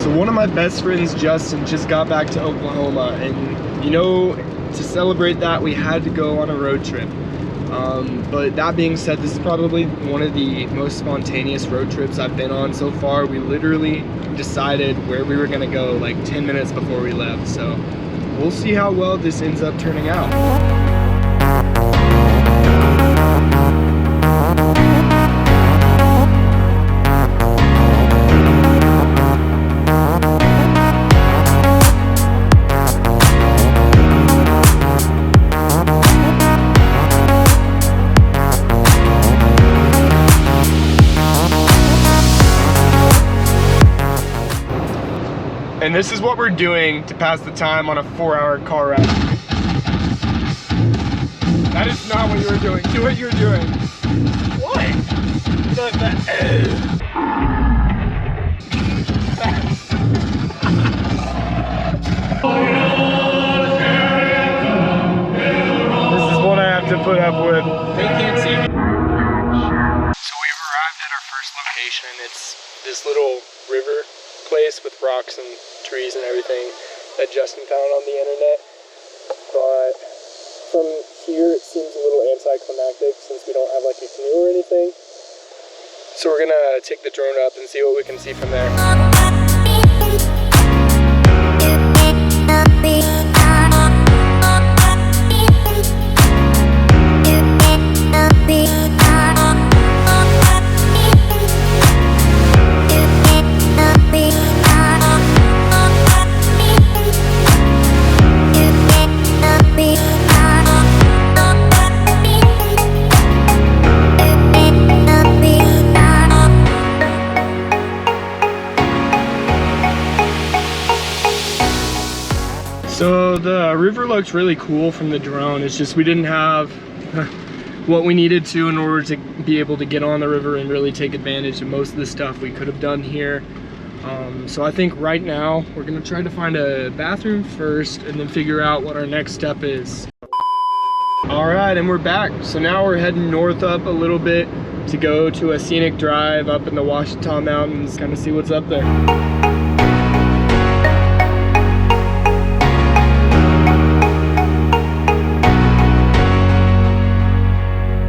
So one of my best friends, Justin, just got back to Oklahoma, and you know, to celebrate that, we had to go on a road trip. But that being said, this is probably one of the most spontaneous road trips I've been on so far. We literally decided where we were gonna go like 10 minutes before we left, so we'll see how well this ends up turning out. And this is what we're doing to pass the time on a 4-hour car ride. That is not what you were doing. Do what you're doing. What? This is what I have to put up with. They can't see me. So we've arrived at our first location. It's this little river place with rocks and trees and everything that Justin found on the internet, but from here it seems a little anticlimactic since we don't have like a canoe or anything. So we're gonna take the drone up and see what we can see from there. So the river looks really cool from the drone. It's just we didn't have what we needed to in order to be able to get on the river and really take advantage of most of the stuff we could have done here. So I think right now we're gonna try to find a bathroom first and then figure out what our next step is. All right, and we're back. So now we're heading north up a little bit to go to a scenic drive up in the Ouchita Mountains, kind of see what's up there.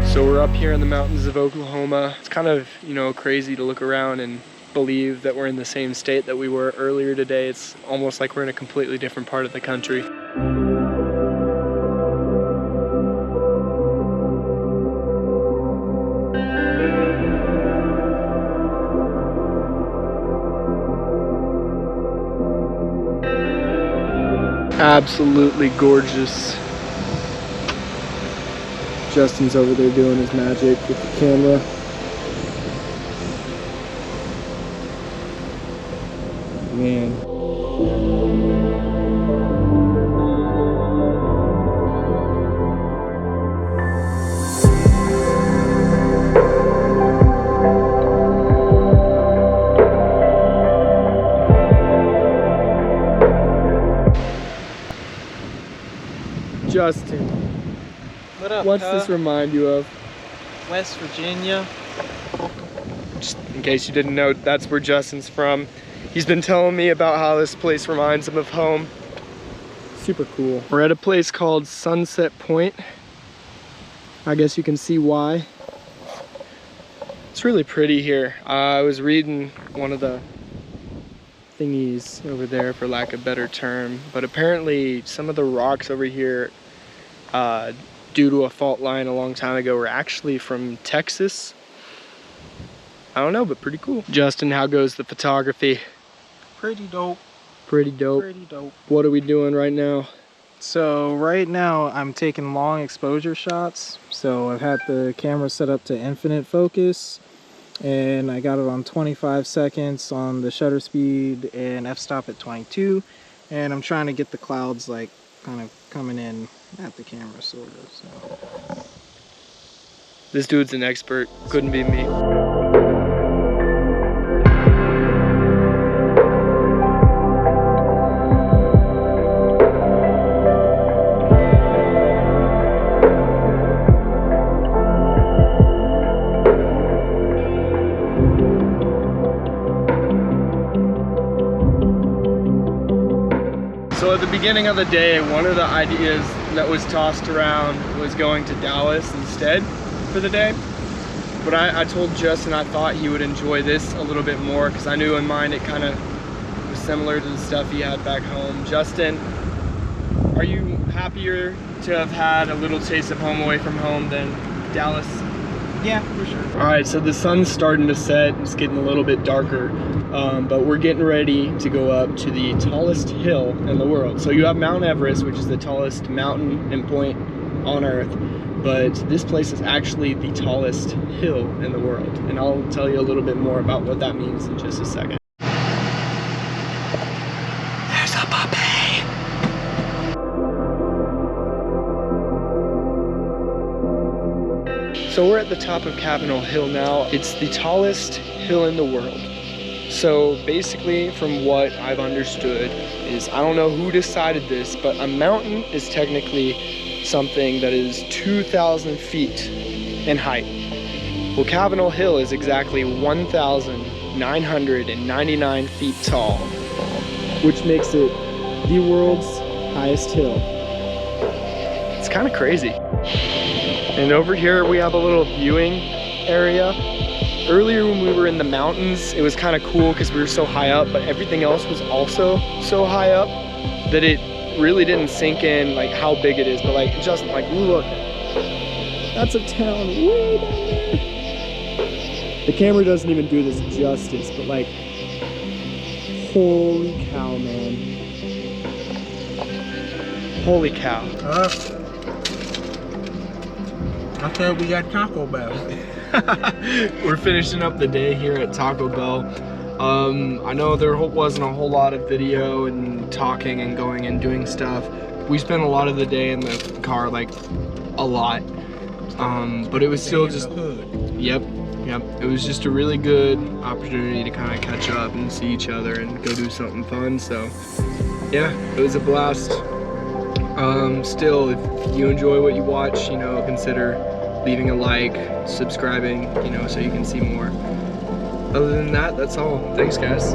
So we're up here in the mountains of Oklahoma. It's kind of, you know, crazy to look around and believe that we're in the same state that we were earlier today. It's almost like we're in a completely different part of the country. Absolutely gorgeous. Justin's over there doing his magic with the camera. Man. Justin. What up, What's this remind you of? West Virginia. Just in case you didn't know, that's where Justin's from. He's been telling me about how this place reminds him of home. Super cool. We're at a place called Sunset Point. I guess you can see why. It's really pretty here. I was reading one of the thingies over there, for lack of a better term, but apparently some of the rocks over here due to a fault line a long time ago were actually from Texas. I don't know, but pretty cool. Justin, how goes the photography? Pretty dope. Pretty dope. Pretty dope. What are we doing right now? So right now I'm taking long exposure shots. So I've had the camera set up to infinite focus, and I got it on 25 seconds on the shutter speed and f-stop at 22. And I'm trying to get the clouds like kind of coming in at the camera, sort of. So This dude's an expert. Couldn't be me. So at the beginning of the day, one of the ideas that was tossed around was going to Dallas instead for the day. But I told Justin I thought he would enjoy this a little bit more because I knew in mind it kind of was similar to the stuff he had back home. Justin, are you happier to have had a little taste of home away from home than Dallas? Yeah, for sure. All right, so the sun's starting to set. It's getting a little bit darker, but we're getting ready to go up to the tallest hill in the world. So you have Mount Everest, which is the tallest mountain and point on Earth, but this place is actually the tallest hill in the world. And I'll tell you a little bit more about what that means in just a second. There's a puppy. So we're at the top of Cavanal Hill now. It's the tallest hill in the world. So basically, from what I've understood is, I don't know who decided this, but a mountain is technically something that is 2,000 feet in height. Well, Cavanal Hill is exactly 1,999 feet tall, which makes it the world's highest hill. It's kind of crazy. And over here we have a little viewing area. Earlier when we were in the mountains, it was kind of cool because we were so high up, but everything else was also so high up that it really didn't sink in like how big it is. But like, just like, look, that's a town way down there. The camera doesn't even do this justice, but like, holy cow, man. Holy cow. I thought we got Taco Bell. We're finishing up the day here at Taco Bell. I know there wasn't a whole lot of video and talking and going and doing stuff. We spent a lot of the day in the car, like a lot. But it was still just, yep. It was just a really good opportunity to kind of catch up and see each other and go do something fun. So yeah, it was a blast. Still, if you enjoy what you watch, you know, consider leaving a like, subscribing, you know, so you can see more. Other than that, that's all. Thanks, guys.